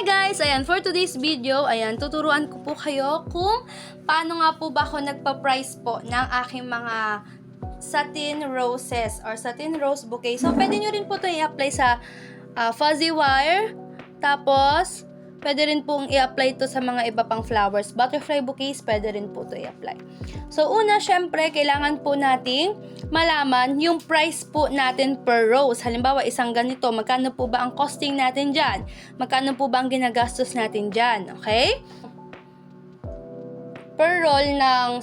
Hi guys! Ayan, for today's video, ayan, tuturuan ko po kayo kung paano nga po ba ako nagpa-price po ng aking mga satin roses or satin rose bouquet. So, pwede nyo rin po ito i-apply sa fuzzy wire. Tapos, pwede rin pong i-apply ito sa mga iba pang flowers. Butterfly bouquets, pwede rin po ito i-apply. So, una, syempre, kailangan po nating malaman yung price po natin per rose. Halimbawa, isang ganito, magkano po ba ang costing natin dyan? Magkano po ba ang ginagastos natin dyan? Okay? Per roll ng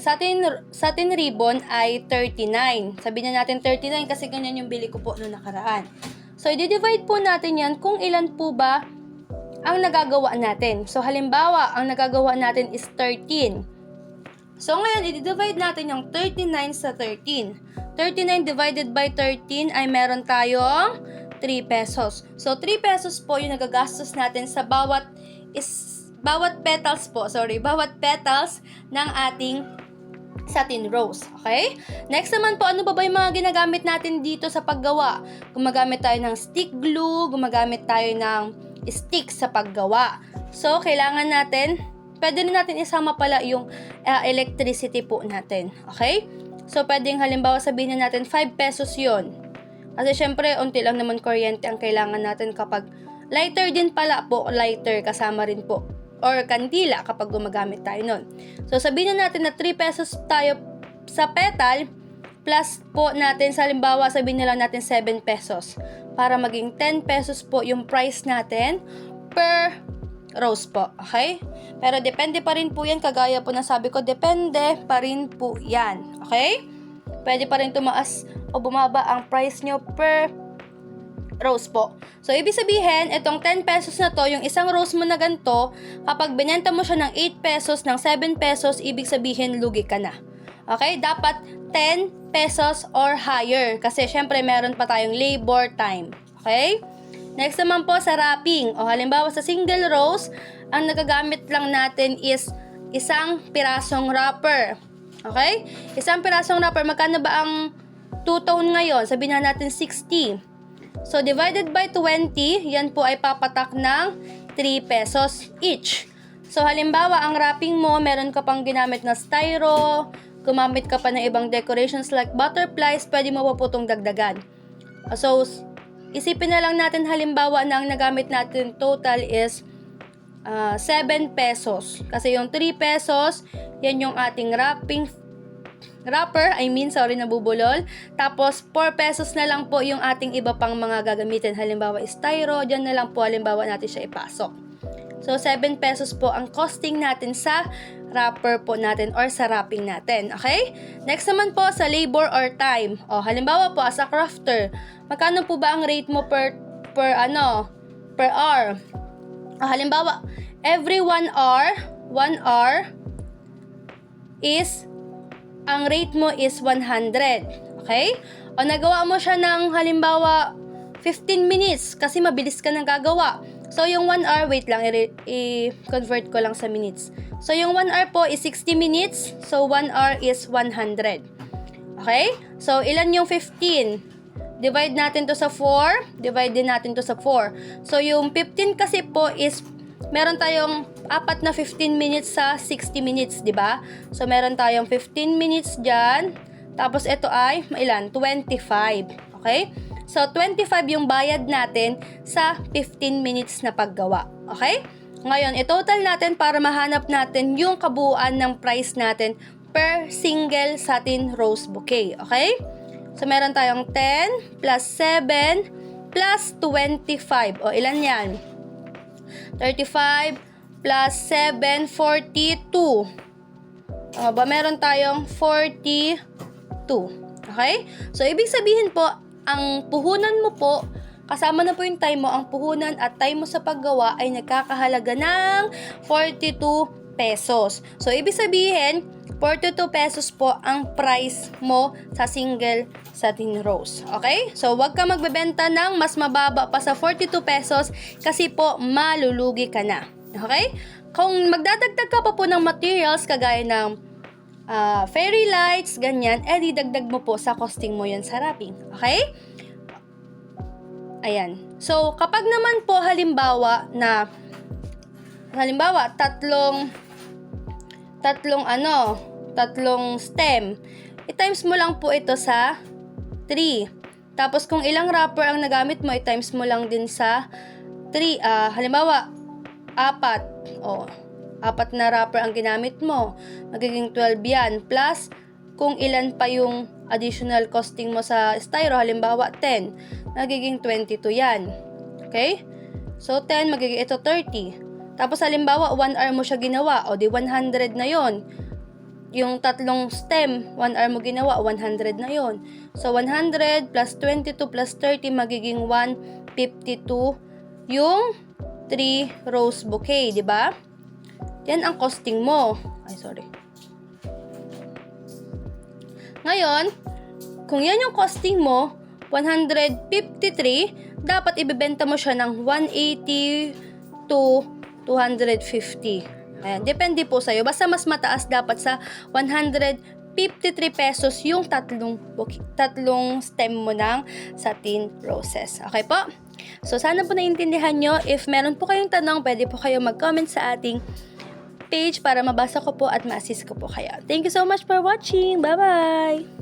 satin ribbon ay 39. Sabihin na natin 39 kasi ganyan yung bili ko po noong nakaraan. So, i-divide po natin yan kung ilan po ba ang nagagawa natin. So, halimbawa, ang nagagawa natin is 13. So, ngayon, i-divide natin yung 39 sa 13. 39 divided by 13 ay meron tayong 3 pesos. So, 3 pesos po yung nagagastos natin sa bawat petals ng ating satin rose. Okay? Next naman po, ano ba yung mga ginagamit natin dito sa paggawa? Gumagamit tayo ng stick glue, gumagamit tayo ng stick sa paggawa. So, kailangan natin, pwede rin natin isama pala yung electricity po natin. Okay? So, pwedeng halimbawa sabihin na natin 5 pesos yun. Kasi syempre, unti lang naman kuryente ang kailangan natin kapag lighter din pala po, lighter kasama rin po. Or kandila kapag gumagamit tayo nun. So, sabihin na natin na 3 pesos tayo sa petal, plus po natin, sa halimbawa, sabihin na lang natin 7 pesos. Para maging 10 pesos po yung price natin per rose po. Okay? Pero depende pa rin po yan, kagaya po na sabi ko, depende pa rin po yan. Okay? Pwede pa rin tumaas o bumaba ang price nyo per rose po. So, ibig sabihin, itong 10 pesos na to, yung isang rose mo na ganito, kapag binenta mo siya ng 8 pesos, ng 7 pesos, ibig sabihin, lugi ka na. Okay? Dapat 10 pesos or higher. Kasi, syempre, meron pa tayong labor time. Okay? Next naman po sa wrapping. O, halimbawa, sa single rose, ang nagagamit lang natin is isang pirasong wrapper. Okay? Isang pirasong wrapper. Magkano ba ang two-tone ngayon? Sabihin na natin 60. So, divided by 20, yan po ay papatak ng 3 pesos each. So, halimbawa, ang wrapping mo, meron ka pang ginamit na styro, gumamit ka pa ng ibang decorations like butterflies, pwede mo po itong dagdagan. So, isipin na lang natin halimbawa na ang nagamit natin total is 7 pesos. Kasi yung 3 pesos, yan yung ating wrapper, nabubulol. Tapos, 4 pesos na lang po yung ating iba pang mga gagamitin. Halimbawa, styro, dyan na lang po, halimbawa natin siya ipasok. So, 7 pesos po ang costing natin sa wrapper po natin or sa wrapping natin. Okay? Next naman po sa labor or time. O, halimbawa po, as a crafter, magkano po ba ang rate mo per hour? O, halimbawa, every 1 hour is ang rate mo is 100. Okay? O nagawa mo siya ng halimbawa 15 minutes kasi mabilis ka nang gagawa. So yung 1 hour, wait lang, i-convert ko lang sa minutes. So yung 1 hour po is 60 minutes. So 1 hour is 100. Okay? So ilan yung 15? Divide natin to sa 4. Divide din natin to sa 4. So yung 15 kasi po is meron tayong apat na 15 minutes sa 60 minutes, di ba? So, meron tayong 15 minutes dyan. Tapos, ito ay, ilan? 25. Okay? So, 25 yung bayad natin sa 15 minutes na paggawa. Okay? Ngayon, i-total natin para mahanap natin yung kabuuan ng price natin per single satin rose bouquet. Okay? So, meron tayong 10 plus 7 plus 25. O, ilan yan? 35 plus 7, 42. Meron tayong 42. Okay? So, ibig sabihin po, ang puhunan mo po, kasama na po yung time mo, ang puhunan at time mo sa paggawa ay nagkakahalaga ng 42 pesos. So, ibig sabihin, 42 pesos po ang price mo sa single satin rose. Okay? So, wag ka magbebenta ng mas mababa pa sa 42 pesos kasi po malulugi ka na. Okay? Kung magdadagdag ka pa po ng materials kagaya ng fairy lights, ganyan, didagdag mo po sa costing mo yan sa wrapping. Okay? Ayan. So, kapag naman po halimbawa na halimbawa, tatlong stem. I-times mo lang po ito sa 3. Tapos kung ilang wrapper ang nagamit mo, i-times mo lang din sa 3. Halimbawa, 4. O, 4 na wrapper ang ginamit mo. Magiging 12 yan. Plus, kung ilan pa yung additional costing mo sa styro, halimbawa 10, magiging 22 yan. Okay? So, 10, magiging ito 30. Tapos, halimbawa, 1 hour mo siya ginawa. O, di 100 na yon. Yung tatlong stem, 1 hour mo ginawa, 100 na yon. So, 100 plus 22 plus 30, magiging 152 yung 3 rose bouquet, di ba? Yan ang costing mo. Ay, sorry. Ngayon, kung yan yung costing mo, 153, dapat ibebenta mo siya ng 180 to 250. Ayan, depende po sa'yo. Basta mas mataas dapat sa 153 pesos yung tatlong stem mo ng satin roses. Okay po? So, sana po naintindihan nyo. If meron po kayong tanong, pwede po kayo mag-comment sa ating page para mabasa ko po at ma-assist ko po kayo. Thank you so much for watching. Bye-bye!